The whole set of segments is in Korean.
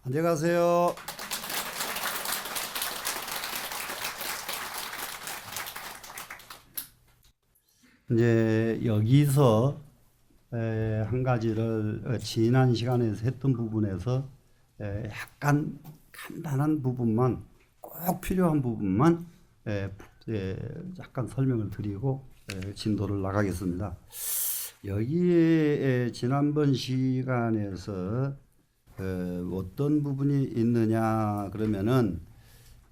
안녕하세요. 이제 여기서 한 가지를 지난 시간에서 했던 부분에서 약간 간단한 부분만 꼭 필요한 부분만 약간 설명을 드리고 진도를 나가겠습니다. 여기에 지난번 시간에서 어떤 부분이 있느냐 그러면은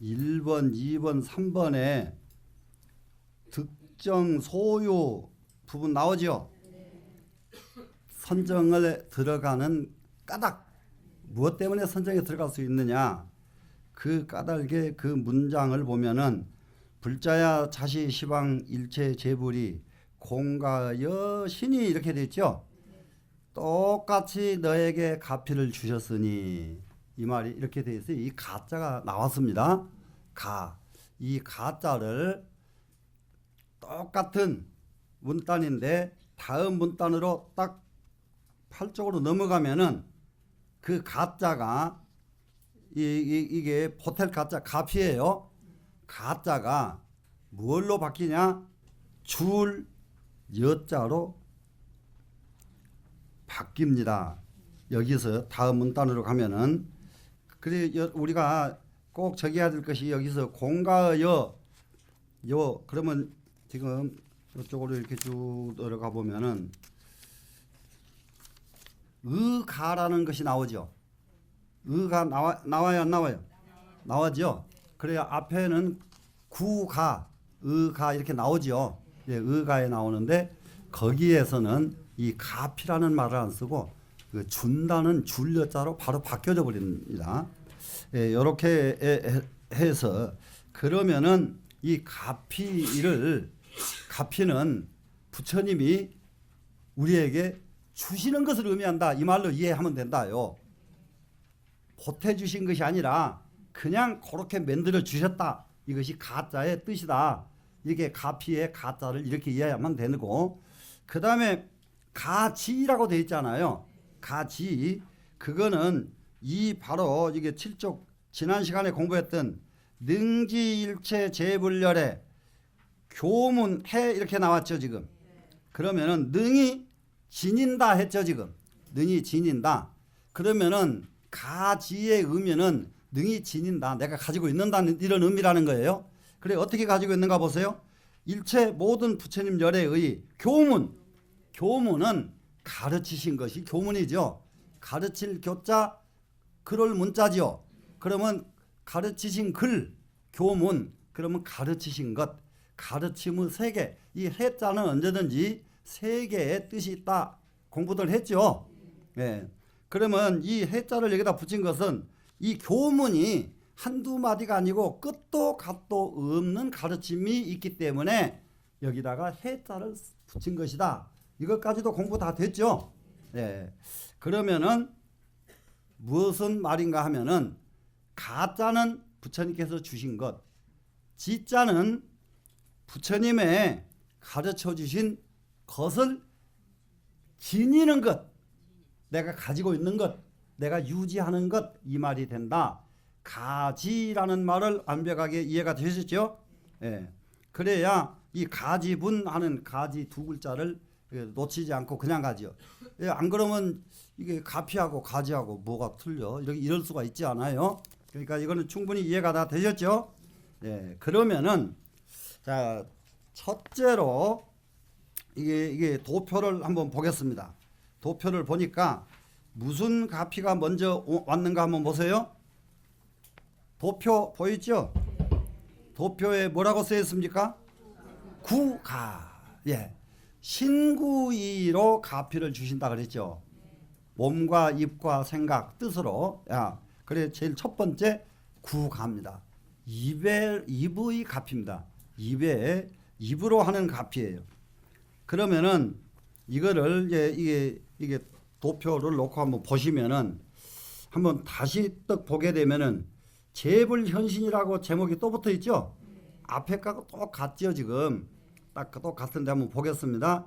1번, 2번, 3번에 득정 소유 부분 나오죠. 선정을 들어가는 까닭, 무엇 때문에 선정에 들어갈 수 있느냐, 그 까닭의 그 문장을 보면은 불자야 자시 시방 일체 재불이 공가여 신이 이렇게 돼 있죠. 똑같이 너에게 가피를 주셨으니, 이 말이 이렇게 돼 있어요. 이 가자가 나왔습니다. 이 가자를 똑같은 문단인데 다음 문단으로 딱 8쪽으로 넘어가면은 그 가자가 이게 호텔 가자 가피예요. 가자가 뭘로 바뀌냐? 줄 여자로 바뀝니다. 여기서 다음 문단으로 가면은, 그래 우리가 꼭 적어야 될 것이 여기서 공가여 그러면 지금 이쪽으로 이렇게 쭉 들어가 보면은 의가라는 것이 나오죠. 의가 나와요, 안 나와요? 나오죠. 그래야 앞에는 구가, 의가 이렇게 나오죠. 예, 의가에 나오는데 거기에서는 이 가피라는 말을 안 쓰고 그 준다는 줄여자로 바로 바뀌어져 버립니다. 예, 이렇게 해서 그러면은 이 가피는 부처님이 우리에게 주시는 것을 의미한다, 이 말로 이해하면 된다요. 보태 주신 것이 아니라 그냥 그렇게 만들어 주셨다, 이것이 가짜의 뜻이다. 이게 가피의 가짜를 이렇게 이해하면 되고, 그 다음에 가지라고 되어 있잖아요. 가지, 그거는 이 바로 이게 7쪽 지난 시간에 공부했던 능지일체 재불렬에 교문해 이렇게 나왔죠 지금. 그러면은 능이 지닌다 했죠 지금. 능이 지닌다. 그러면은 가지의 의미는 능이 지닌다, 내가 가지고 있는다는 이런 의미라는 거예요. 그래, 어떻게 가지고 있는가 보세요. 일체 모든 부처님 열애의 교문은 가르치신 것이 교문이죠. 가르칠 교자, 그럴 문자죠. 그러면 가르치신 글, 교문, 그러면 가르치신 것, 가르침의 세계. 이 해자는 언제든지 세계의 뜻이 있다, 공부들 했죠. 예. 그러면 이 해자를 여기다 붙인 것은 이 교문이 한두 마디가 아니고 끝도 갓도 없는 가르침이 있기 때문에 여기다가 해자를 붙인 것이다. 이것까지도 공부 다 됐죠. 예. 그러면은 무엇은 말인가 하면은 가자는 부처님께서 주신 것, 지자는 부처님의 가르쳐 주신 것을 지니는 것, 내가 가지고 있는 것, 내가 유지하는 것, 이 말이 된다. 가지라는 말을 완벽하게 이해가 되셨죠? 예. 그래야 이 가지분 하는 가지 두 글자를 놓치지 않고 그냥 가지요. 예, 안 그러면 이게 가피하고 가지하고 뭐가 틀려? 이럴 수가 있지 않아요? 그러니까 이거는 충분히 이해가 다 되셨죠? 예. 그러면은 자, 첫째로 이게 도표를 한번 보겠습니다. 도표를 보니까 무슨 가피가 먼저 왔는가 한번 보세요. 도표 보이죠? 도표에 뭐라고 쓰여 있습니까? 구가. 예. 신구이로 가피를 주신다 그랬죠. 몸과 입과 생각, 뜻으로. 야, 그래 제일 첫 번째 구가입니다. 입의 가피입니다. 입으로 하는 가피예요. 그러면은 이거를 이게 도표를 놓고 한번 보시면은, 한번 다시 딱 보게 되면은 재불현신이라고 제목이 또 붙어 있죠. 앞에 거하고 똑같죠 지금. 딱 똑같은데 한번 보겠습니다.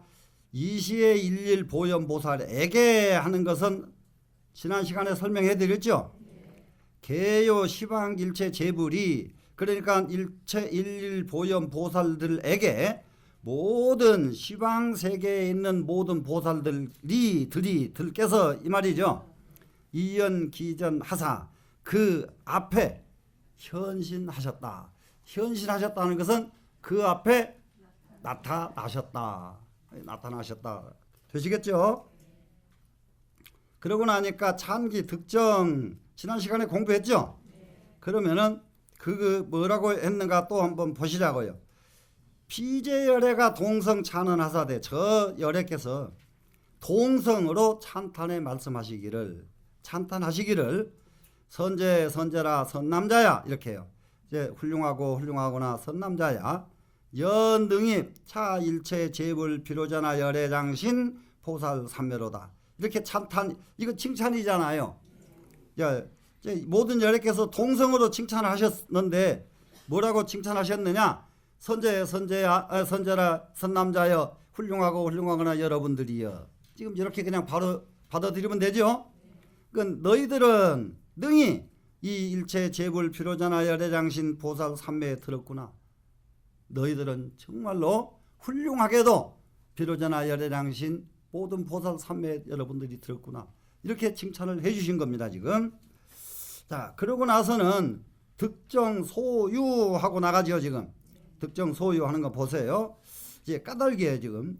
이시의 일일 보현보살에게 하는 것은 지난 시간에 설명해 드렸죠. 개요 시방일체 제불이 그러니까 일체 일일보염 보살들에게 모든 시방 세계에 있는 모든 보살들께서 이 말이죠. 이연 기전 하사 그 앞에 현신하셨다. 현신하셨다는 것은 그 앞에 나타나셨다. 되시겠죠? 그러고 나니까 찬기 득정 지난 시간에 공부했죠? 그러면은 그 뭐라고 했는가 또 한번 보시자고요. 비제열애가 동성 찬언하사대 저 열애께서 동성으로 찬탄하시기를 선제라 선남자야 이렇게 해요. 이제 훌륭하거나 선남자야 연등이 차일체 제불 비로자나 열애장신 보살 삼매로다 이렇게 찬탄 이거 칭찬이잖아요. 이제 모든 열애께서 동성으로 칭찬을 하셨는데 뭐라고 칭찬하셨느냐? 선제라 선남자여 훌륭하거나 여러분들이여 지금 이렇게 그냥 바로 받아들이면 되죠. 그러니까 너희들은 능히 이 일체 제불 비로자나 열애장신 보살 삼매에 들었구나. 너희들은 정말로 훌륭하게도 비로자나 열애장신 모든 보살 삼매 여러분들이 들었구나. 이렇게 칭찬을 해주신 겁니다. 지금. 자, 그러고 나서는 득정 소유하고 나가죠. 지금 득정 소유하는 거 보세요. 이제 까닭이에요. 지금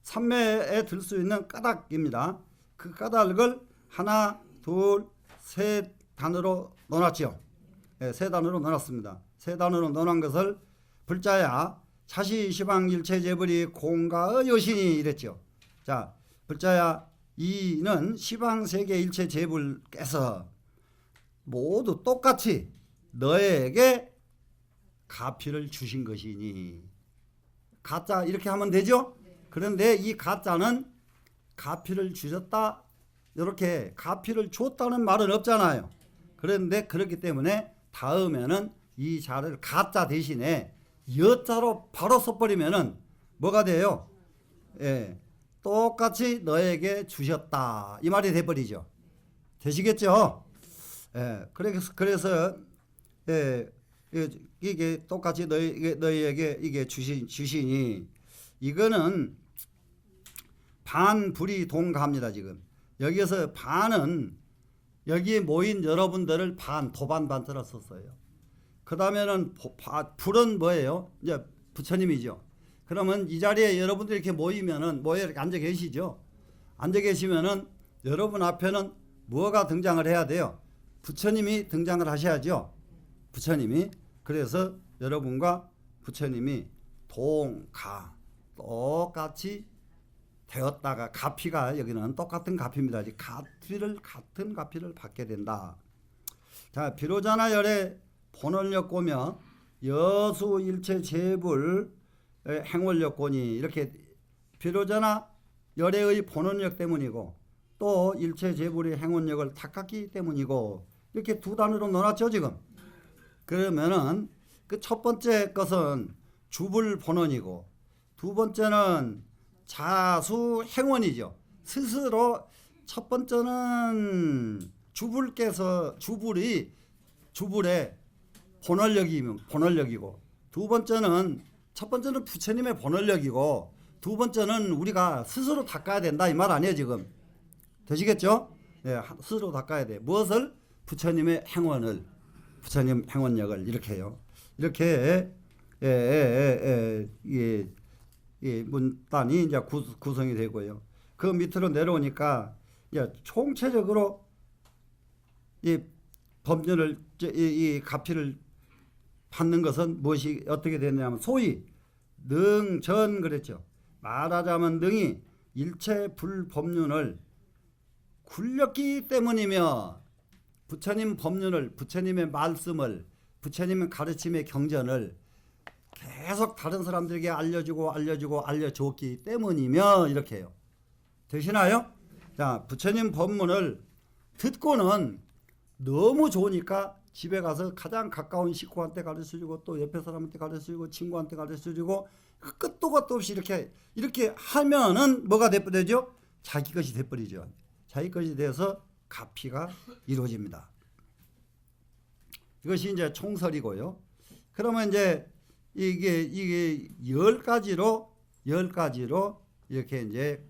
삼매에 들 수 있는 까닭입니다. 그 까닭을 하나, 둘, 셋 단으로 넣어놨죠. 세 단으로 넣어놨습니다. 세 단으로 넣어놓은 것을 불자야 차시 시방 일체 제불이 공가의 여신이 이랬죠. 자, 불자야 이는 시방 세계 일체 제불께서 모두 똑같이 너에게 가피를 주신 것이니 가짜 이렇게 하면 되죠. 그런데 이 가짜는 가피를 주셨다 이렇게 가피를 줬다는 말은 없잖아요. 그런데 그렇기 때문에 다음에는 이 자를 가짜 대신에 여자로 바로 써버리면은 뭐가 돼요? 똑같이 너에게 주셨다 이 말이 돼버리죠. 되시겠죠? 그래서 이게 똑같이 너희에게 이게 주시니 이거는 반불이 동가합니다. 지금 여기에서 반은 여기에 모인 여러분들을 도반 들었었어요. 그 다음에는 불은 뭐예요? 이제 부처님이죠. 그러면 이 자리에 여러분들이 이렇게 모여 이렇게 앉아 계시죠. 앉아 계시면은 여러분 앞에는 뭐가 등장을 해야 돼요? 부처님이 등장을 하셔야죠. 부처님이. 그래서 여러분과 부처님이 똑같이 되었다가 가피가 여기는 똑같은 가피입니다. 같은 가피를 받게 된다. 자, 비로자나 열의 본원력고며 여수 일체 제불 행월력고니 이렇게 비로자나 열애의 본원력 때문이고 또 일체 제불의 행원력을 탁했기 때문이고 이렇게 두 단으로 넣어놨죠 지금. 그러면은 그 첫 번째 것은 주불 본원이고 두 번째는 자수 행원이죠. 스스로 첫 번째는 주불의 본원력이고 두 번째는 첫 번째는 부처님의 본원력이고 두 번째는 우리가 스스로 닦아야 된다 이 말 아니에요 지금. 되시겠죠? 스스로 닦아야 돼. 무엇을? 부처님의 행원을, 부처님 행원력을 이렇게 해요. 이렇게 문단이 이제 구성이 되고요. 그 밑으로 내려오니까 총체적으로 이 법륜을 이 가피를 받는 것은 무엇이 어떻게 되느냐면 소위 능전 그랬죠. 말하자면 능이 일체 불법륜을 굴렸기 때문이며 부처님 법륜을 부처님의 말씀을 부처님의 가르침의 경전을 계속 다른 사람들에게 알려주었기 때문이며 이렇게 해요. 되시나요? 자, 부처님 법문을 듣고는 너무 좋으니까 집에 가서 가장 가까운 식구한테 가르쳐주고 또 옆에 사람한테 가르쳐주고 친구한테 가르쳐주고 끝도 끝도 없이 이렇게 하면은 뭐가 되죠? 자기 것이 돼버리죠. 자기 것이 돼서 가피가 이루어집니다. 이것이 이제 총설이고요. 그러면 이제 이게 10가지로 이렇게 이제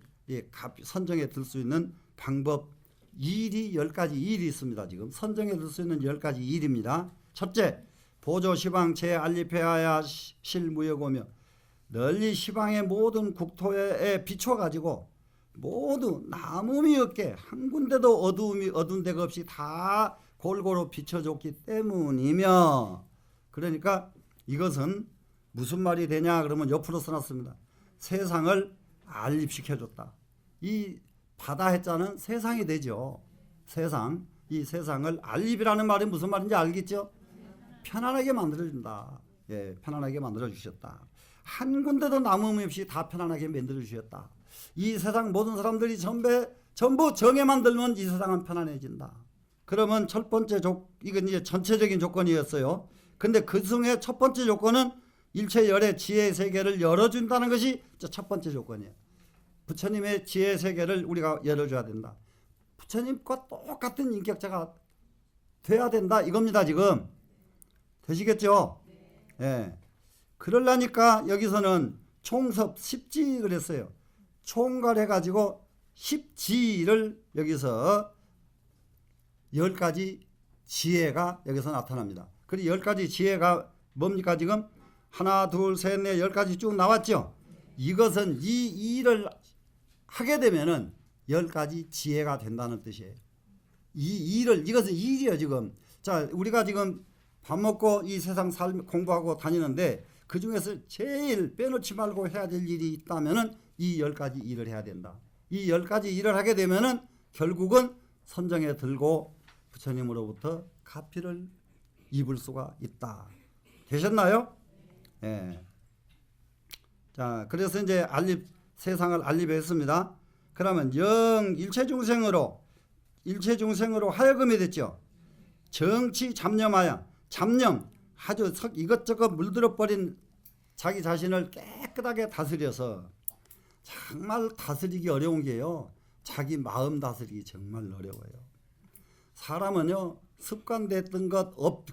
선정해 들 수 있는 방법 일이 10가지 일이 있습니다. 지금 선정해 들 수 있는 10가지 일입니다. 첫째, 보조 시방 재안립해야 실무여고며 널리 시방의 모든 국토에 비춰가지고 모두 남음이 없게 한 군데도 어두운 데가 없이 다 골고루 비춰줬기 때문이며, 그러니까 이것은 무슨 말이 되냐 그러면 옆으로 써놨습니다. 세상을 안립시켜줬다. 이 바다 해자는 세상이 되죠. 세상. 이 세상을 안립이라는 말이 무슨 말인지 알겠죠? 편안하게 만들어준다. 예, 편안하게 만들어주셨다. 한 군데도 남음이 없이 다 편안하게 만들어주셨다. 이 세상 모든 사람들이 전부 정에만 들면 이 세상은 편안해진다. 그러면 첫 번째 이건 이제 전체적인 조건이었어요. 근데 그 중에 첫 번째 조건은 일체열의 지혜의 세계를 열어준다는 것이 첫 번째 조건이에요. 부처님의 지혜의 세계를 우리가 열어줘야 된다. 부처님과 똑같은 인격자가 돼야 된다 이겁니다. 지금 되시겠죠? 예. 그러려니까 여기서는 총섭 10지 그랬어요. 총괄해가지고 10지를 여기서 10가지 지혜가 여기서 나타납니다. 그리고 10가지 지혜가 뭡니까 지금? 하나, 둘, 셋, 넷, 10가지 쭉 나왔죠? 이것은 이 일을 하게 되면은 10가지 지혜가 된다는 뜻이에요. 이것은 일이에요, 지금. 자, 우리가 지금 밥 먹고 이 세상 공부하고 다니는데 그 중에서 제일 빼놓지 말고 해야 될 일이 있다면은 이 10가지 일을 해야 된다. 이 10가지 일을 하게 되면은 결국은 선정에 들고 부처님으로부터 가피를 입을 수가 있다. 되셨나요? 예. 자, 그래서 이제 세상을 안립했습니다. 그러면 일체 중생으로 하여금이 됐죠. 정치 잡념하여 아주 이것저것 물들어 버린 자기 자신을 깨끗하게 다스려서, 정말 다스리기 어려운 게요. 자기 마음 다스리기 정말 어려워요. 사람은요, 습관됐던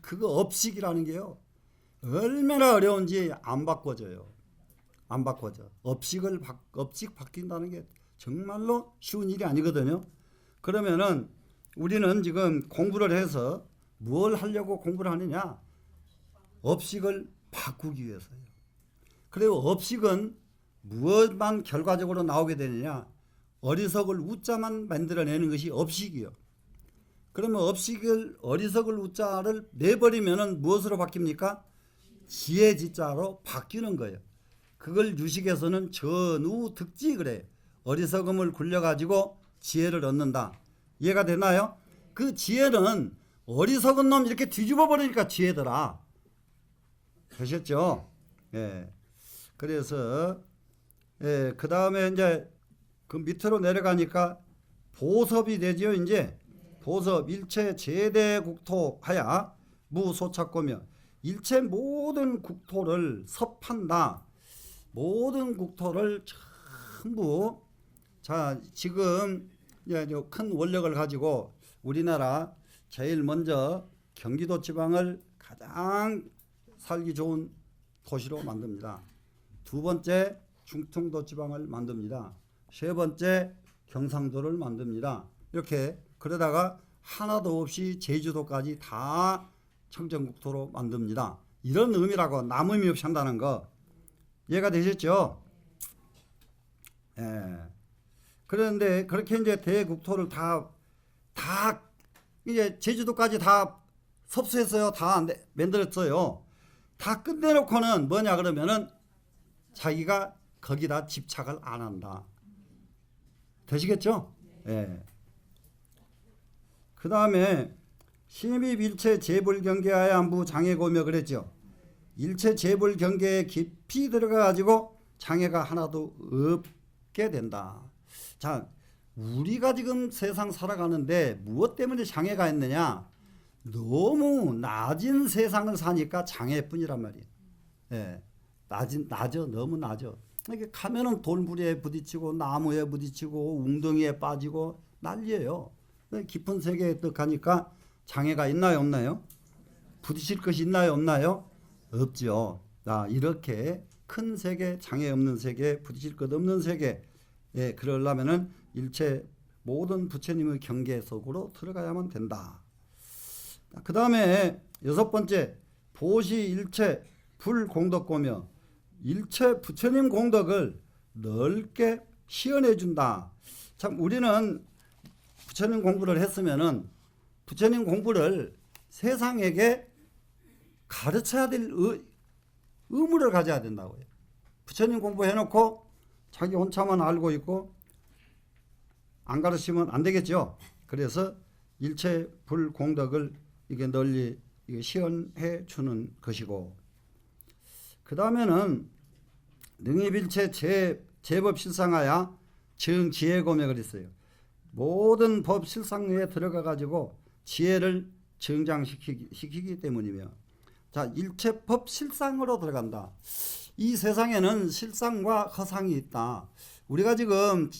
그거 업식이라는 게요. 얼마나 어려운지 안 바꿔져요. 안 바꿔져. 업식 바뀐다는 게 정말로 쉬운 일이 아니거든요. 그러면은 우리는 지금 공부를 해서 뭘 하려고 공부를 하느냐? 업식을 바꾸기 위해서요. 그리고 업식은 무엇만 결과적으로 나오게 되느냐? 어리석을 우자만 만들어내는 것이 업식이요. 그러면 어리석을 우자를 내버리면은 무엇으로 바뀝니까? 지혜지자로 바뀌는 거예요. 그걸 유식에서는 전우득지 그래요. 어리석음을 굴려가지고 지혜를 얻는다. 이해가 되나요? 그 지혜는 어리석은 놈 이렇게 뒤집어 버리니까 지혜더라. 되셨죠? 예. 그래서 그 다음에 이제 그 밑으로 내려가니까 보섭이 되죠. 이제 보섭 일체 제대 국토 하야 무소착고며 일체 모든 국토를 섭한다. 모든 국토를 전부. 자, 지금 큰 원력을 가지고 우리나라 제일 먼저 경기도 지방을 가장 살기 좋은 도시로 만듭니다. 두 번째 충청도 지방을 만듭니다. 세 번째 경상도를 만듭니다. 이렇게 그러다가 하나도 없이 제주도까지 다 청정국토로 만듭니다. 이런 의미라고 남음이 없이 한다는 거 이해가 되셨죠? 예. 그런데 그렇게 이제 대국토를 다 이제 제주도까지 다 섭수했어요. 다 만들었어요. 다 끝내놓고는 뭐냐 그러면은 자기가 거기다 집착을 안 한다. 되시겠죠? 예. 그 다음에 심입 일체 재불경계하여 안부 장애고며 그랬죠. 일체 재불경계에 깊이 들어가가지고 장애가 하나도 없게 된다. 자, 우리가 지금 세상 살아가는데 무엇 때문에 장애가 있느냐? 너무 낮은 세상을 사니까 장애뿐이란 말이에요. 예, 낮아, 너무 낮아. 이렇게 가면은 돌무리에 부딪히고 나무에 부딪히고 웅덩이에 빠지고 난리예요. 깊은 세계에 또 가니까 장애가 있나요, 없나요? 부딪힐 것이 있나요? 없나요? 없죠. 이렇게 큰 세계, 장애 없는 세계, 부딪힐 것 없는 세계, 그러려면은 일체 모든 부처님의 경계 속으로 들어가야만 된다. 그 다음에 6번째, 보시 일체 불공덕고며 일체 부처님 공덕을 넓게 시연해 준다. 참 우리는 부처님 공부를 했으면은 부처님 공부를 세상에게 가르쳐야 될 의무를 가져야 된다고요. 부처님 공부해놓고 자기 혼자만 알고 있고 안 가르치면 안 되겠죠. 그래서 일체 불공덕을 이게 널리 이게 시연해 주는 것이고, 그 다음에는 능이빌체 제법 실상하야 정지혜고며 그랬어요. 모든 법 실상에 들어가 가지고 지혜를 정장시키기 때문이며, 자, 일체법 실상으로 들어간다. 이 세상에는 실상과 허상이 있다. 우리가 지금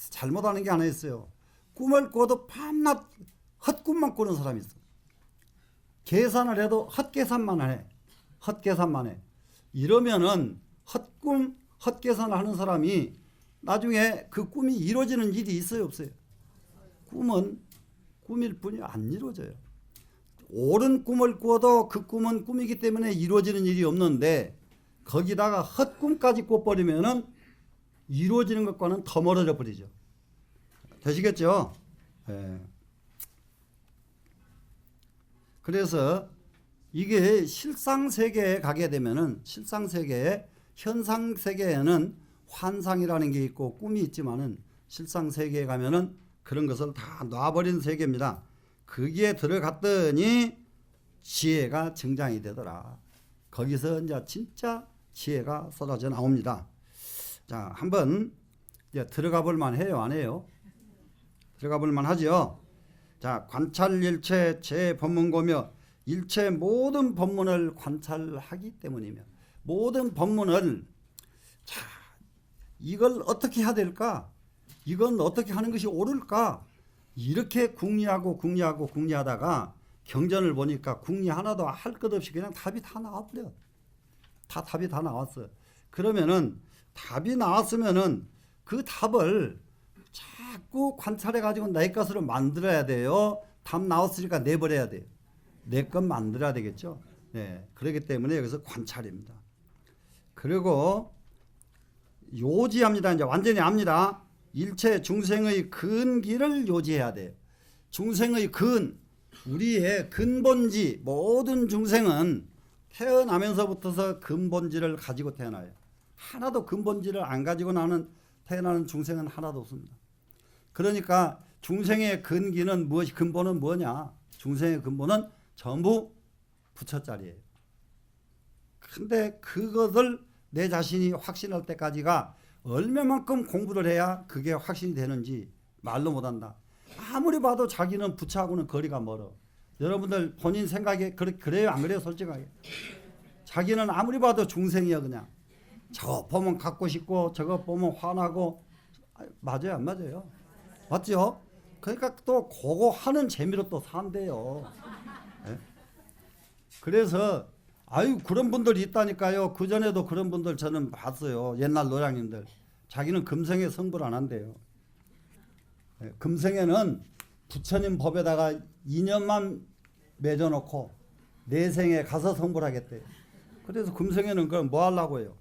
잘못하는 게 하나 있어요. 꿈을 꿔도 밤낮 헛꿈만 꾸는 사람이 있어. 계산을 해도 헛계산만 해. 헛계산만 해. 이러면은 헛꿈, 헛계산을 하는 사람이 나중에 그 꿈이 이루어지는 일이 있어요, 없어요? 꿈은 꿈일 뿐이 안 이루어져요. 옳은 꿈을 꿔도 그 꿈은 꿈이기 때문에 이루어지는 일이 없는데, 거기다가 헛꿈까지 꿔버리면은 이루어지는 것과는 더 멀어져 버리죠. 되시겠죠? 네. 그래서 이게 실상세계에 가게 되면은, 실상세계에, 현상세계에는 환상이라는 게 있고 꿈이 있지만은 실상세계에 가면은 그런 것을 다 놔버린 세계입니다. 거기에 들어갔더니 지혜가 증장이 되더라. 거기서 이제 진짜 지혜가 쏟아져 나옵니다. 자, 한번 이제 들어가 볼 만해요, 안 해요? 들어가 볼 만하죠. 자, 관찰일체 제법문고며 일체 모든 법문을 관찰하기 때문이며, 모든 법문을, 자, 이걸 어떻게 해야 될까? 이건 어떻게 하는 것이 옳을까? 이렇게 궁리하다가 경전을 보니까 궁리 하나도 할 것 없이 그냥 답이 다 나와버려. 답이 다 나왔어. 그러면은 답이 나왔으면은 그 답을 자꾸 관찰해가지고 내 것으로 만들어야 돼요. 답 나왔으니까 내버려야 돼요. 내 것 만들어야 되겠죠. 네. 그렇기 때문에 여기서 관찰입니다. 그리고 요지합니다. 이제 완전히 압니다. 일체 중생의 근기를 요지해야 돼요. 중생의 우리의 근본지, 모든 중생은 태어나면서부터서 근본지를 가지고 태어나요. 하나도 근본지를 안 가지고 태어나는 중생은 하나도 없습니다. 그러니까 중생의 근기는 무엇이, 근본은 뭐냐? 중생의 근본은 전부 부처자리예요. 근데 그것을 내 자신이 확신할 때까지가 얼마만큼 공부를 해야 그게 확신이 되는지 말로 못한다. 아무리 봐도 자기는 부처하고는 거리가 멀어. 여러분들 본인 생각에 그래요, 안 그래요? 솔직하게. 자기는 아무리 봐도 중생이야. 그냥 저거 보면 갖고 싶고 저거 보면 화나고. 맞아요, 안 맞아요? 맞죠? 그러니까 또 그거 하는 재미로 또 산대요. 네? 그래서 그런 분들이 있다니까요. 그전에도 그런 분들 저는 봤어요. 옛날 노량님들. 자기는 금생에 성불 안 한대요. 네, 금생에는 부처님 법에다가 인연만 맺어놓고 내생에 가서 성불하겠대요. 그래서 금생에는 그럼 뭐 하려고 해요?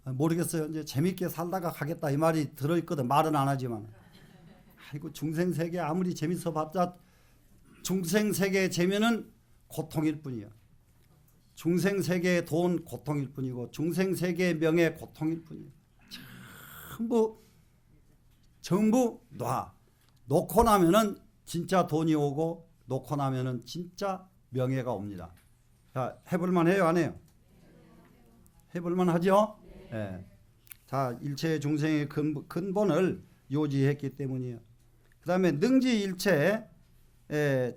모르겠어요. 이제 재밌게 살다가 가겠다 이 말이 들어있거든. 말은 안 하지만. 아이고, 중생세계 아무리 재밌어 봤자 중생세계의 재미는 고통일 뿐이야. 중생세계의 돈 고통일 뿐이고 중생세계의 명예 고통일 뿐이야. 전부 놓고 나면은 진짜 돈이 오고 놓고 나면은 진짜 명예가 옵니다. 자, 해볼만 해요, 안 해요? 해볼만 하죠? 네. 자, 일체 중생의 근본을 요지했기 때문이에요. 그 다음에 능지일체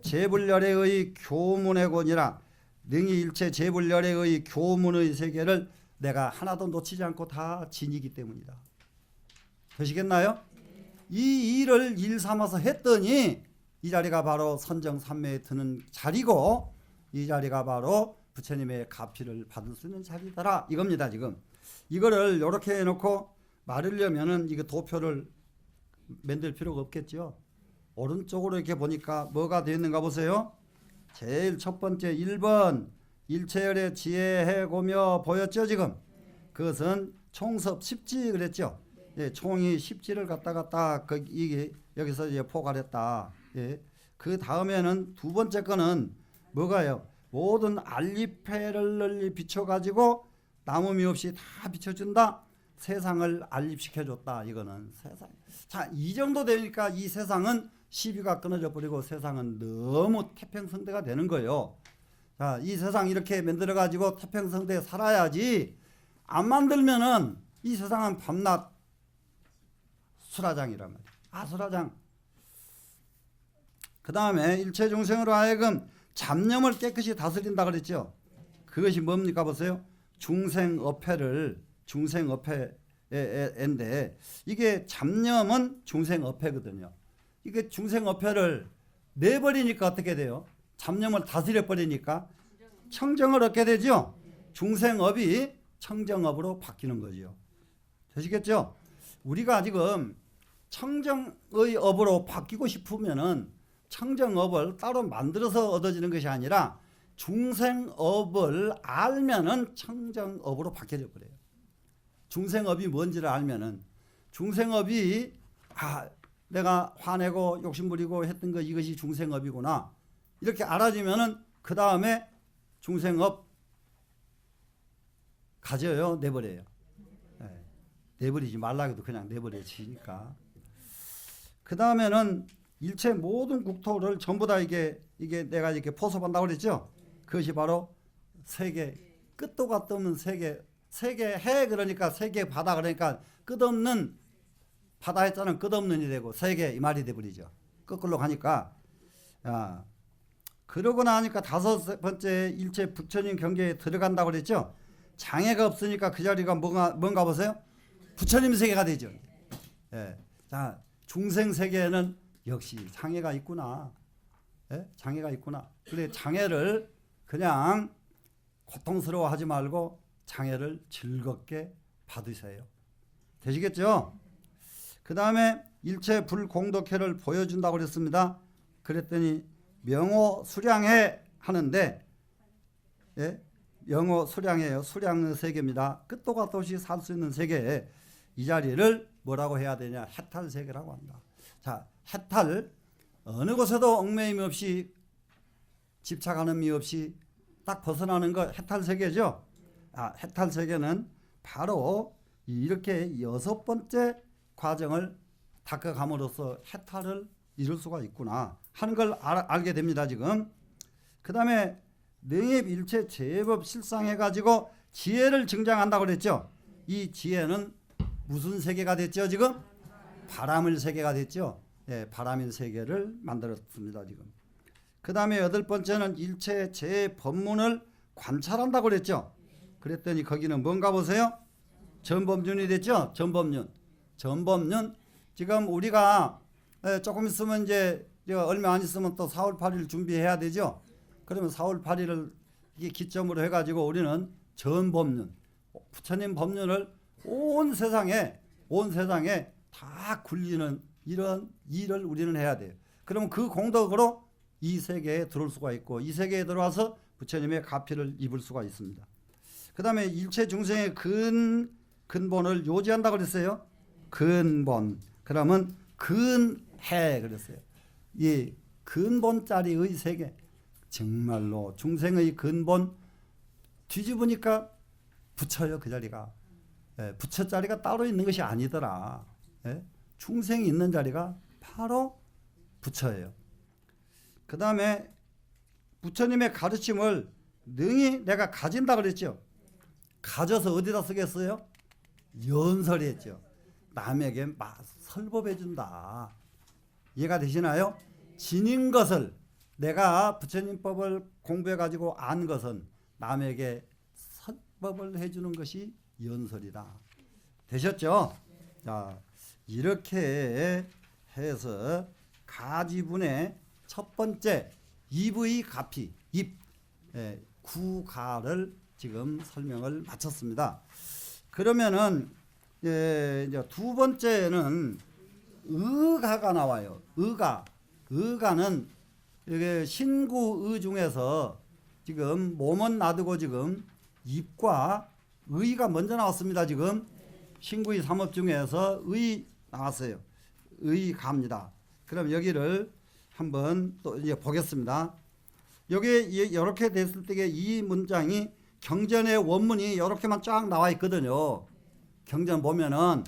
제불열애의 교문의 권이라, 능이일체 제불열애의 교문의 세계를 내가 하나도 놓치지 않고 다 지니기 때문이다. 되시겠나요? 이 일을 일 삼아서 했더니 이 자리가 바로 선정삼매에 드는 자리고, 이 자리가 바로 부처님의 가피를 받을 수 있는 자리더라 이겁니다. 지금 이거를 이렇게 해놓고 말하려면은 이거 도표를 만들 필요가 없겠죠. 오른쪽으로 이렇게 보니까 뭐가 되어 있는가 보세요. 제일 첫 번째 1번 일체열의 지혜해 고며 보였죠. 지금 그것은 총섭 십지 그랬죠. 예, 총이 십지를 갖다가 딱 이게 여기서 이제 포괄했다. 예. 그 다음에는 두 번째 거는 뭐가요? 모든 알립해를 널리 비춰가지고 남음이 없이 다 비춰준다. 세상을 알립시켜줬다. 이거는 세상. 자, 이 정도 되니까 이 세상은 시비가 끊어져 버리고 세상은 너무 태평성대가 되는 거예요. 자, 이 세상 이렇게 만들어가지고 태평성대에 살아야지. 안 만들면은 이 세상은 밤낮 수라장이란 말이에요. 수라장. 그 다음에 일체 중생으로 하여금 잡념을 깨끗이 다스린다 그랬죠. 그것이 뭡니까 보세요. 중생어패인데 이게 잡념은 중생어패거든요. 이게 중생어패를 내버리니까 어떻게 돼요? 잡념을 다스려 버리니까 청정을 얻게 되죠. 중생업이 청정업으로 바뀌는 거죠. 되시겠죠? 우리가 지금 청정의 업으로 바뀌고 싶으면은 청정업을 따로 만들어서 얻어지는 것이 아니라 중생업을 알면은 청정업으로 바뀌어져 버려요. 중생업이 뭔지를 알면은 중생업이 내가 화내고 욕심부리고 했던 거 이것이 중생업이구나 이렇게 알아지면은 그 다음에 중생업 가져요. 내버려요. 네. 내버리지 말라고 해도 그냥 내버려지니까. 그 다음에는 일체 모든 국토를 전부 다 이게 내가 이렇게 포섭한다고 그랬죠. 그것이 바로 세계 끝도 갔도 없는 세계 해 그러니까 세계 바다 그러니까 끝없는 바다 했자는 끝없는이 되고 세계 이 말이 돼버리죠. 거꾸로 가니까 그러고 나니까 다섯 번째 일체 부처님 경계에 들어간다고 그랬죠. 장애가 없으니까 그 자리가 뭔가 보세요. 부처님 세계가 되죠. 예. 자, 중생 세계에는 역시 장애가 있구나. 예? 장애가 있구나. 그래 장애를 그냥 고통스러워하지 말고 장애를 즐겁게 받으세요. 되시겠죠? 그 다음에 일체 불공덕해를 보여준다고 그랬습니다. 그랬더니 명호 수량해 하는데 예? 명호 수량해요. 수량의 세계입니다. 끝도 갔도 없이 살 수 있는 세계에 이 자리를 뭐라고 해야 되냐. 해탈 세계라고 한다. 자, 해탈 어느 곳에도 얽매임 없이 집착하는 미 없이 딱 벗어나는 거 해탈 세계죠. 해탈 세계는 바로 이렇게 여섯 번째 과정을 닦아감으로써 해탈을 이룰 수가 있구나 하는 걸 알게 됩니다. 지금 그 다음에 능입 일체 제법 실상해가지고 지혜를 증장한다고 그랬죠. 이 지혜는 무슨 세계가 됐죠? 지금 바람일 세계가 됐죠. 예, 바람일 세계를 만들었습니다. 지금 그 다음에 여덟 번째는 일체 제 법문을 관찰한다고 그랬죠. 그랬더니 거기는 뭔가 보세요. 전법륜이 됐죠. 전법륜 지금 우리가 조금 있으면 이제 얼마 안 있으면 또 4월 8일 준비해야 되죠. 그러면 4월 8일을 이게 기점으로 해가지고 우리는 전법륜 부처님 법륜을 온 세상에 다 굴리는 이런 일을 우리는 해야 돼요. 그러면 그 공덕으로 이 세계에 들어올 수가 있고 이 세계에 들어와서 부처님의 가피를 입을 수가 있습니다. 그 다음에 일체 중생의 근본을 요지한다고 그랬어요. 근본. 그러면 근해 그랬어요. 이 근본짜리의 세계. 정말로 중생의 근본 뒤집으니까 부처요. 그 자리가. 예, 부처 자리가 따로 있는 것이 아니더라. 예? 중생이 있는 자리가 바로 부처예요. 그 다음에 부처님의 가르침을 능히 내가 가진다 그랬죠. 가져서 어디다 쓰겠어요? 연설이 했죠. 남에게 설법해 준다. 이해가 되시나요? 지닌 것을 내가 부처님 법을 공부해 가지고 안 것은 남에게 설법을 해주는 것이 연설이다. 되셨죠? 자, 이렇게 해서 가지분의 첫 번째 입의 가피, 입 구가를 지금 설명을 마쳤습니다. 그러면은 이제 두 번째는 의가가 나와요. 의가는 이게 신구의 중에서 지금 몸은 놔두고 지금 입과 의가 먼저 나왔습니다. 지금 신구의 삼업 중에서 의 나왔어요. 의가입니다. 그럼 여기를 한번 또 이제 보겠습니다. 여기 이렇게 됐을 때 이 문장이 경전의 원문이 이렇게만 쫙 나와 있거든요. 경전 보면은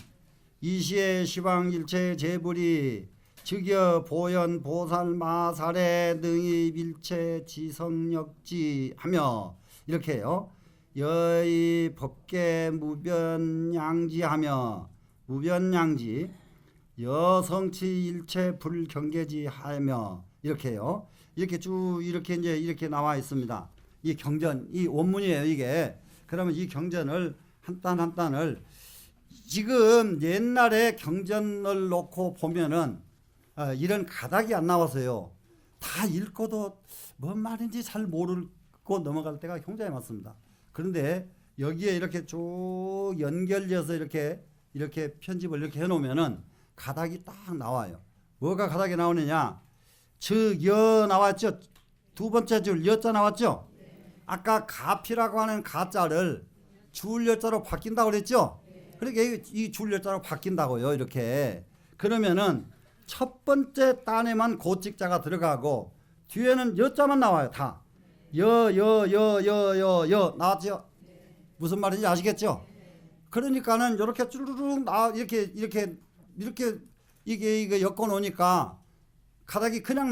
이시의 시방일체 제불이 즉여 보현 보살 마살에 등이 밀체 지성역지 하며 이렇게 해요. 여의 법계 무변양지하며 무변양지 여성치 일체 불경계지 하며 이렇게 해요. 이렇게 쭉 이렇게 이제 이렇게 나와 있습니다. 이 경전 이 원문이에요. 이게 그러면 이 경전을 한 단 한 단을 지금 옛날에 경전을 놓고 보면은 이런 가닥이 안 나와서요. 다 읽고도 뭔 말인지 잘 모르고 넘어갈 때가 굉장히 많습니다. 그런데 여기에 이렇게 쭉 연결돼서 이렇게 편집을 이렇게 해놓으면은 가닥이 딱 나와요. 뭐가 가닥이 나오느냐? 즉, 여 나왔죠? 두 번째 줄 여자 나왔죠? 아까 가피라고 하는 가자를 줄 여자로 바뀐다고 그랬죠? 그러니까 이 줄 여자로 바뀐다고요. 이렇게. 그러면은 첫 번째 단에만 고직자가 들어가고 뒤에는 여자만 나와요. 다. 여 나왔죠? 무슨 말인지 아시겠죠? 그러니까는 이렇게 쭈르륵 이렇게 이게 엮어 놓으니까 가닥이 그냥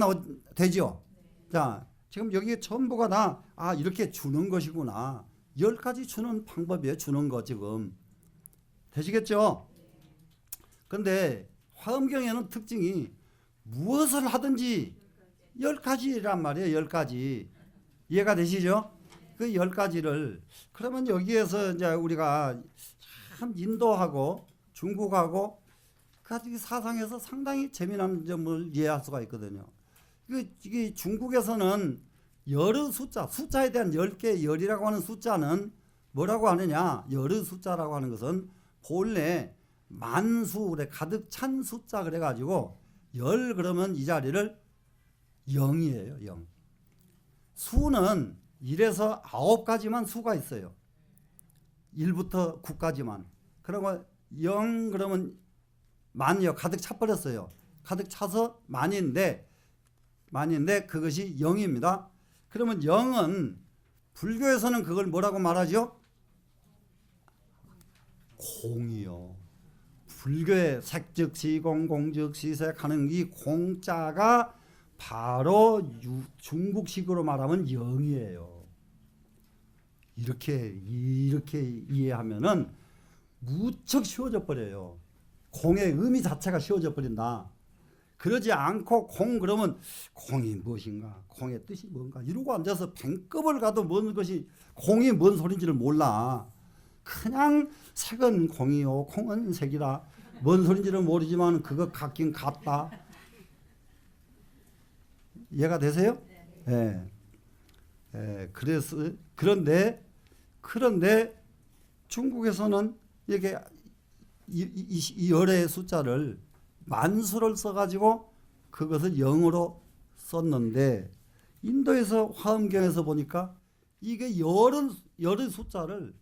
되죠. 자, 지금 여기 전부가 다 이렇게 주는 것이구나. 10가지 주는 방법이에요. 주는 거 지금. 되시겠죠? 근데 화엄경에는 특징이 무엇을 하든지 10가지란 말이에요. 10가지. 이해가 되시죠? 그 10가지를 그러면 여기에서 이제 우리가 참 인도하고 중국하고 그 사상에서 상당히 재미난 점을 이해할 수가 있거든요. 이게 중국에서는 열의 숫자에 대한 10개 열이라고 하는 숫자는 뭐라고 하느냐? 열의 숫자라고 하는 것은 본래 만수 그래 가득 찬 숫자 그래가지고 열 그러면 이 자리를 0이에요. 0. 수는 1에서 9가지만 수가 있어요. 1부터 9까지만. 그러면 0 그러면 만이요. 가득 차버렸어요. 가득 차서 만인데 그것이 0입니다. 그러면 0은 불교에서는 그걸 뭐라고 말하죠? 공이요. 불교의 색즉시공 공즉시색하는 이 공자가 바로 중국식으로 말하면 0이에요. 이렇게 이해하면은 무척 쉬워져 버려요. 공의 의미 자체가 쉬워져 버린다. 그러지 않고 공 그러면 공이 무엇인가? 공의 뜻이 뭔가? 이러고 앉아서 뱅급을 가도 뭔 것이 공이 뭔 소린지를 몰라. 그냥 색은 공이요, 콩은 색이다. 뭔 소린지는 모르지만 그거 같긴 같다. 이해가 되세요? 네. 그래서 그런데 중국에서는 이렇게 이 열의 숫자를 만수를 써가지고 그것을 0으로 썼는데 인도에서 화엄경에서 보니까 이게 열의 숫자를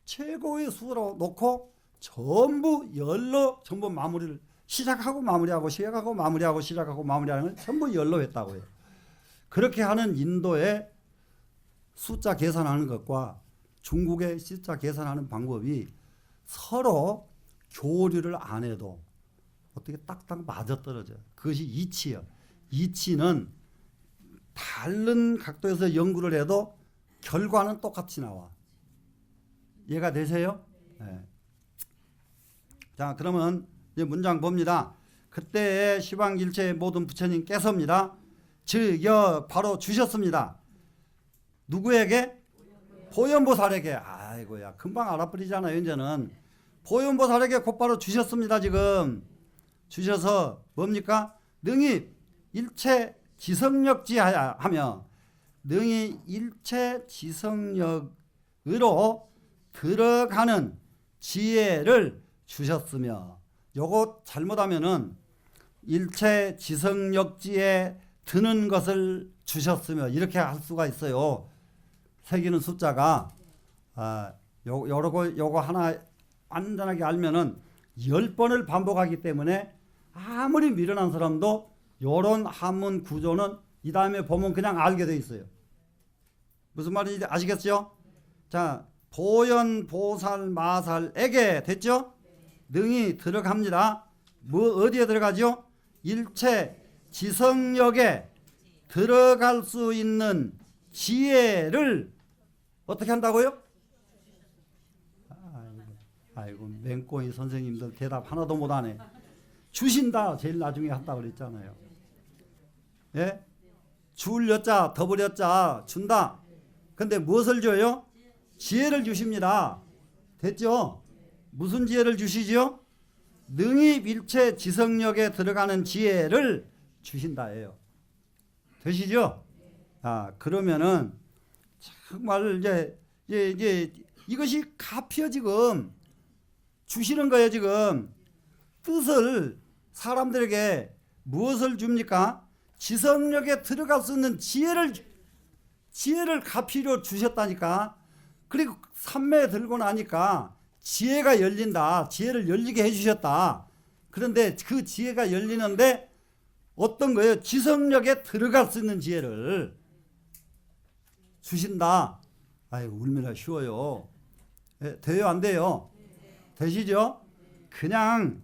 최고의 수로 놓고 전부 열로 전부 마무리를 시작하고 마무리하고 시작하고 마무리하고 시작하고 마무리하는 걸 전부 열로 했다고 해요. 그렇게 하는 인도의 숫자 계산하는 것과 중국의 숫자 계산하는 방법이 서로 교류를 안 해도 어떻게 딱딱 맞아떨어져요. 그것이 이치예요. 이치는 다른 각도에서 연구를 해도 결과는 똑같이 나와. 이해가 되세요? 네. 자, 그러면 이제 문장 봅니다. 그때의 시방일체의 모든 부처님께서입니다. 즉, 바로 주셨습니다. 누구에게? 보현보살에게. 아이고야, 금방 알아버리잖아요. 이제는 보현보살에게 곧바로 주셨습니다. 지금 주셔서 뭡니까? 능히 일체 지성력지하며 능히 일체 지성력으로 들어가는 지혜를 주셨으며, 요거 잘못하면은 일체 지성력지에 드는 것을 주셨으며 이렇게 할 수가 있어요. 새기는 숫자가 요거 하나 안전하게 알면은 10번을 반복하기 때문에 아무리 미련한 사람도 요런 한문 구조는 이 다음에 보면 그냥 알게 돼 있어요. 무슨 말인지 아시겠죠? 자, 보현, 보살, 마살에게 됐죠? 능이 들어갑니다. 뭐 어디에 들어가죠? 일체 지성력에 들어갈 수 있는 지혜를 어떻게 한다고요? 아이고 맹꽁이 선생님들 대답 하나도 못하네. 주신다 제일 나중에 한다고 그랬잖아요. 예? 줄 여자 더블 여자 준다. 근데 무엇을 줘요? 지혜를 주십니다. 됐죠? 무슨 지혜를 주시죠? 능히 일체 지성력에 들어가는 지혜를 주신다예요. 되시죠? 그러면은 정말 이제 이것이 갚여 지금 주시는 거예요. 지금 뜻을 사람들에게 무엇을 줍니까? 지성력에 들어갈 수 있는 지혜를 갚이려 주셨다니까. 그리고 삼매에 들고 나니까 지혜가 열린다. 지혜를 열리게 해주셨다. 그런데 그 지혜가 열리는데 어떤 거예요? 지성력에 들어갈 수 있는 지혜를 주신다. 아이고 얼마나 쉬워요. 돼요 안 돼요? 되시죠? 그냥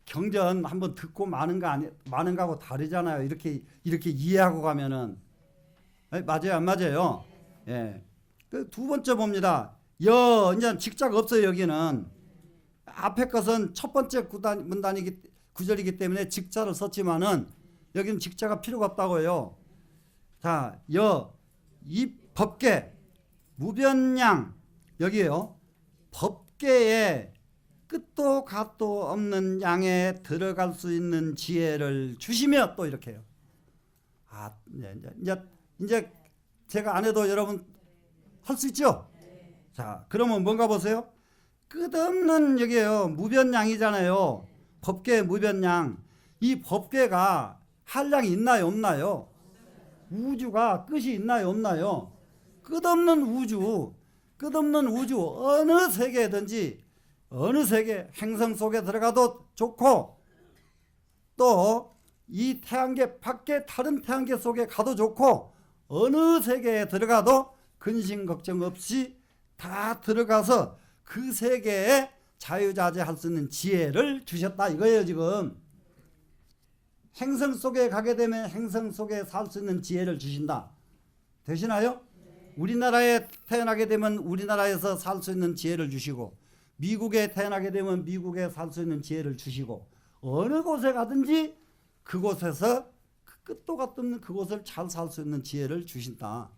경전 한번 듣고 마는 거하고 다르잖아요. 이렇게 이해하고 가면은 맞아요 안 맞아요? 예. 두 번째 봅니다. 이제 직자가 없어요. 여기는 앞에 것은 첫 번째 구절이기 때문에 직자를 썼지만은 여기는 직자가 필요가 없다고요. 자, 이 법계 무변양 여기에요. 법계에 끝도 갓도 없는 양에 들어갈 수 있는 지혜를 주시며 또 이렇게 해요. 이제 제가 안 해도 여러분 할 수 있죠? 자, 그러면 뭔가 보세요. 끝없는 여기에요. 무변양이잖아요. 법계 무변양. 이 법계가 한량이 있나요, 없나요? 우주가 끝이 있나요, 없나요? 끝없는 우주 어느 세계든지 어느 세계 행성 속에 들어가도 좋고 또 이 태양계 밖에 다른 태양계 속에 가도 좋고 어느 세계에 들어가도 근심 걱정 없이 다 들어가서 그 세계에 자유자재할 수 있는 지혜를 주셨다 이거예요. 지금 행성 속에 가게 되면 행성 속에 살 수 있는 지혜를 주신다. 되시나요? 우리나라에 태어나게 되면 우리나라에서 살 수 있는 지혜를 주시고 미국에 태어나게 되면 미국에 살 수 있는 지혜를 주시고 어느 곳에 가든지 그곳에서 끝도 없는 그곳을 잘 살 수 있는 지혜를 주신다.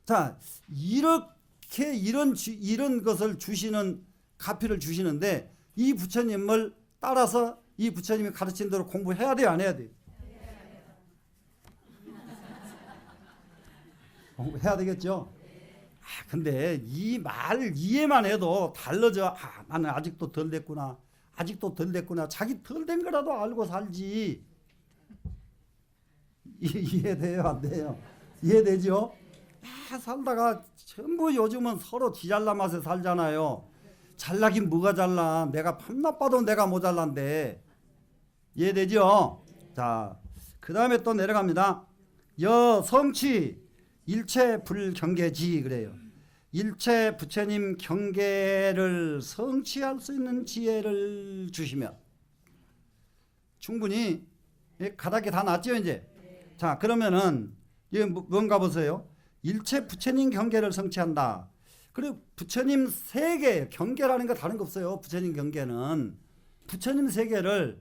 자, 이렇게 이런 것을 주시는 가피를 주시는데 이 부처님을 따라서 이 부처님이 가르친 대로 공부해야 돼요, 안 해야 돼요? 공부해야 되겠죠? 근데 이 말 이해만 해도 달라져. 나는 아직도 덜 됐구나. 자기 덜 된 거라도 알고 살지. 이해돼요, 안 돼요? 이해되죠? 살다가 전부 요즘은 서로 지잘난 맛에 살잖아요. 잘나긴 뭐가 잘나. 내가 밤낮봐도 내가 모자란데. 이해되죠? 자, 그 다음에 또 내려갑니다. 성취 일체 불경계지 그래요. 일체 부처님 경계를 성취할 수 있는 지혜를 주시면 충분히 가닥이 다 났죠 이제. 자, 그러면은 이게 뭔가 보세요. 일체 부처님 경계를 성취한다. 그리고 부처님 세계 경계라는 거 다른 거 없어요. 부처님 경계는 부처님 세계를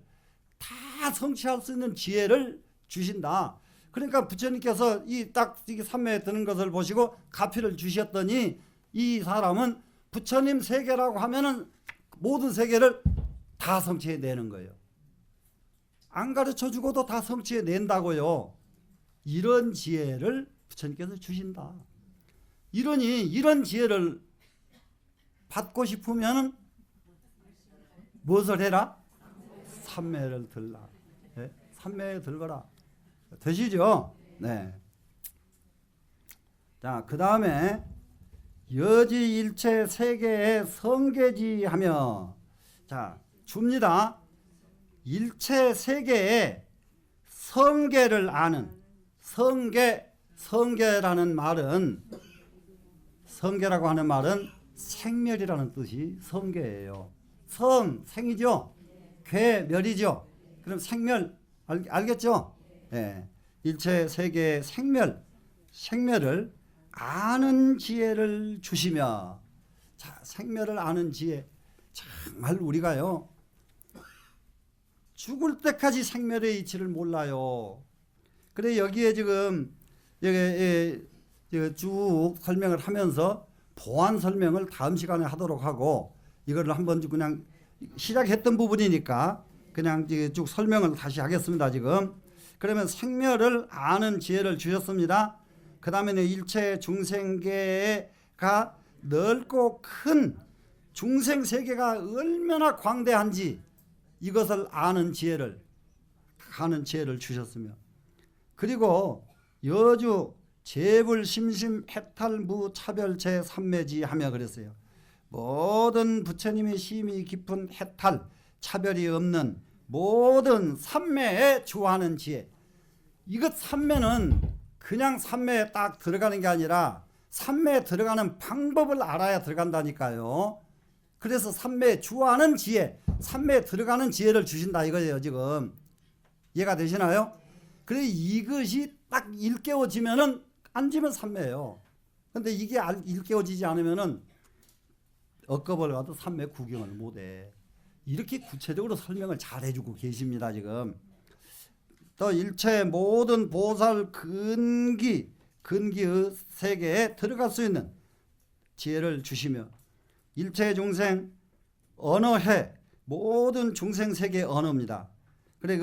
다 성취할 수 있는 지혜를 주신다. 그러니까 부처님께서 이게 삼매에 드는 것을 보시고 가피를 주셨더니 이 사람은 부처님 세계라고 하면은 모든 세계를 다 성취해 내는 거예요. 안 가르쳐 주고도 다 성취해 낸다고요. 이런 지혜를 부처님께서 주신다. 이런 지혜를 받고 싶으면 무엇을 해라? 삼매를 들라. 네? 삼매에 들거라. 되시죠? 네. 자, 그 다음에 여지 일체 세계에 성계지하며, 자, 줍니다. 일체 세계에 성계를 아는, 성계라는 말은, 성계라고 하는 말은 생멸이라는 뜻이 성계예요. 생이죠? 멸이죠? 그럼 생멸 알겠죠? 예. 일체 세계의 생멸을 아는 지혜를 주시며, 자, 생멸을 아는 지혜. 정말 우리가요, 죽을 때까지 생멸의 이치를 몰라요. 그래 여기에 지금 쭉 설명을 하면서 보완 설명을 다음 시간에 하도록 하고, 이거를 한번 그냥 시작했던 부분이니까 그냥 쭉 설명을 다시 하겠습니다. 지금 그러면 생멸을 아는 지혜를 주셨습니다. 그 다음에는 일체 중생계가 넓고 큰 중생세계가 얼마나 광대한지 이것을 아는 지혜를 주셨으며, 그리고 여주 재불 심심 해탈무 차별체 삼매지 하며 그랬어요. 모든 부처님의 심이 깊은 해탈, 차별이 없는 모든 삼매에 주하는 지혜. 이것 삼매는 그냥 삼매에 딱 들어가는 게 아니라 삼매에 들어가는 방법을 알아야 들어간다니까요. 그래서 삼매에 주하는 지혜, 삼매에 들어가는 지혜를 주신다 이거예요. 지금 이해가 되시나요? 그래 이것이 딱 일깨워지면은 앉으면 삼매예요. 근데 이게 일깨워지지 않으면은 억겁을 가도 삼매 구경을 못해. 이렇게 구체적으로 설명을 잘 해주고 계십니다. 지금 또 일체 모든 보살 근기의 세계에 들어갈 수 있는 지혜를 주시며, 일체 중생 언어해, 모든 중생 세계의 언어입니다. 그래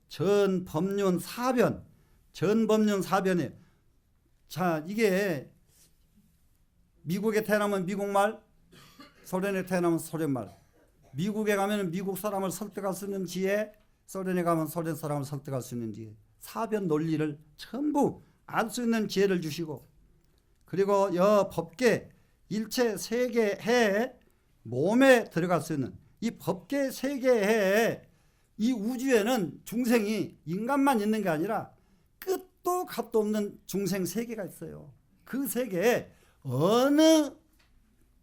전법륜 사변이, 자, 이게 미국에 태어나면 미국말, 소련에 태어나면 소련말, 미국에 가면 미국 사람을 설득할 수 있는 지혜, 소련에 가면 소련 사람을 설득할 수 있는 지혜, 사변 논리를 전부 알 수 있는 지혜를 주시고, 그리고 법계 일체 세계에 몸에 들어갈 수 있는 이 법계 세계에, 이 우주에는 중생이 인간만 있는 게 아니라 끝도 값도 없는 중생 세계가 있어요. 그 세계에 어느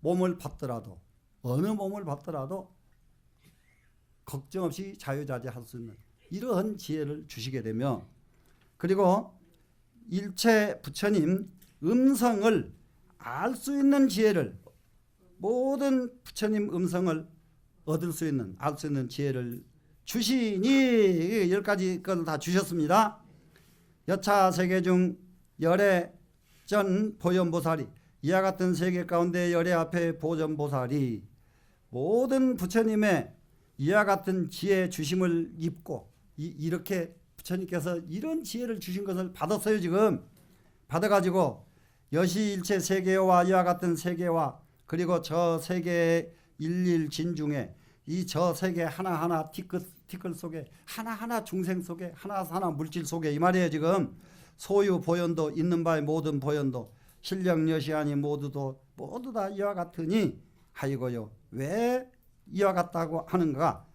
몸을 받더라도 걱정 없이 자유자재할 수 있는 이러한 지혜를 주시게 되며, 그리고 일체 부처님 음성을 알 수 있는 지혜를, 모든 부처님 음성을 얻을 수 있는, 알 수 있는 지혜를 주시니 10가지 것을 다 주셨습니다. 여차 세계 중 열애 전 보현보살이, 이와 같은 세계 가운데 열애 앞에 보전보살이 모든 부처님의 이와 같은 지혜 주심을 입고, 이렇게 부처님께서 이런 지혜를 주신 것을 받았어요. 지금 받아가지고 여시일체 세계와 이와 같은 세계와, 그리고 저 세계의 일일 진중에, 이 저 세계 하나하나 티끌 속에, 하나하나 중생 속에, 하나하나 물질 속에, 이 말이에요. 지금 소유 보현도, 있는 바의 모든 보현도, 신령 여시하니 모두 다 이와 같으니 하이고요. 왜 이와 같다고 하는가?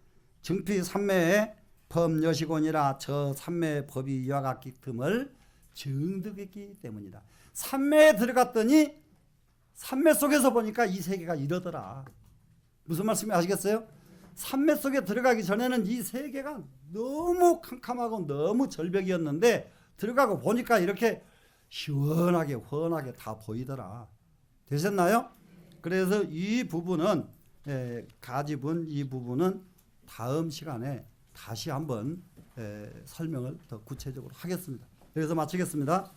증피 삼매의 법여시곤이라, 저 삼매의 법이 이와 같기 틈을 증득했기 때문이다. 삼매에 들어갔더니 삼매 속에서 보니까 이 세계가 이러더라. 무슨 말씀이 아시겠어요? 삼매 속에 들어가기 전에는 이 세계가 너무 캄캄하고 너무 절벽이었는데, 들어가고 보니까 이렇게 시원하게 훤하게 다 보이더라. 되셨나요? 그래서 이 부분은 가지분, 이 부분은 다음 시간에 다시 한번 설명을 더 구체적으로 하겠습니다. 여기서 마치겠습니다.